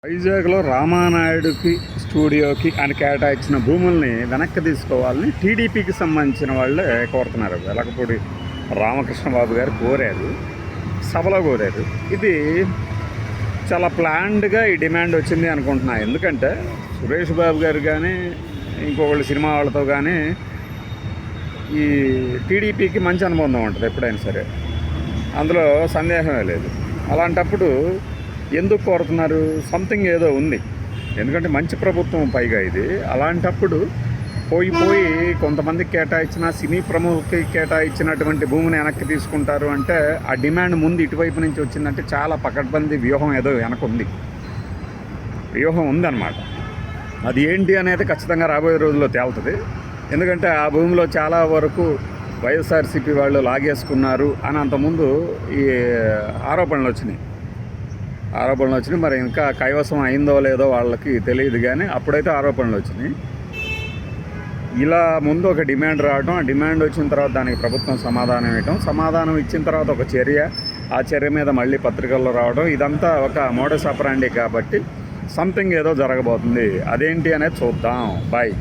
వైజాగ్లో రామానాయుడుకి స్టూడియోకి అని కేటాయించిన భూముల్ని వెనక్కి తీసుకోవాలని టీడీపీకి సంబంధించిన వాళ్ళే కోరుతున్నారు. వెలకపూడి రామకృష్ణబాబు గారు కోరారు, సభలో కోరారు. ఇది చాలా ప్లాన్డ్గా ఈ డిమాండ్ వచ్చింది అనుకుంటున్నా. ఎందుకంటే సురేష్ బాబు గారు కానీ ఇంకొకళ్ళు సినిమా వాళ్ళతో కానీ ఈ టీడీపీకి మంచి అనుబంధం ఉంటుంది ఎప్పుడైనా సరే, అందులో సందేహమే లేదు. అలాంటప్పుడు ఎందుకు కోరుతున్నారు? సంథింగ్ ఏదో ఉంది. ఎందుకంటే మంచి ప్రభుత్వం పైగా ఇది. అలాంటప్పుడు పోయి కొంతమందికి కేటాయించిన సినీ ప్రముఖులకి కేటాయించినటువంటి భూమిని వెనక్కి తీసుకుంటారు అంటే ఆ డిమాండ్ ముందు ఇటువైపు నుంచి వచ్చిందంటే చాలా పకడ్బందీ వ్యూహం ఏదో వెనక ఉంది, వ్యూహం ఉందన్నమాట. అది ఏంటి అనేది ఖచ్చితంగా రాబోయే రోజుల్లో తేలుతుంది. ఎందుకంటే ఆ భూమిలో చాలా వరకు వైఎస్ఆర్సీపీ వాళ్ళు లాగేసుకున్నారు అని అంతకుముందు ఈ ఆరోపణలు వచ్చినాయి. మరి ఇంకా కైవసం అయిందో లేదో వాళ్ళకి తెలియదు, కానీ అప్పుడైతే ఆరోపణలు వచ్చినాయి. ఇలా ముందు ఒక డిమాండ్ రావడం, ఆ డిమాండ్ వచ్చిన తర్వాత దానికి ప్రభుత్వం సమాధానం ఇవ్వడం, సమాధానం ఇచ్చిన తర్వాత ఒక చర్య, ఆ చర్య మీద మళ్ళీ పత్రికల్లో రావడం, ఇదంతా ఒక మోడస్ ఆపరాండి. కాబట్టి సంథింగ్ ఏదో జరగబోతుంది. అదేంటి అనేది చూద్దాం. బాయ్.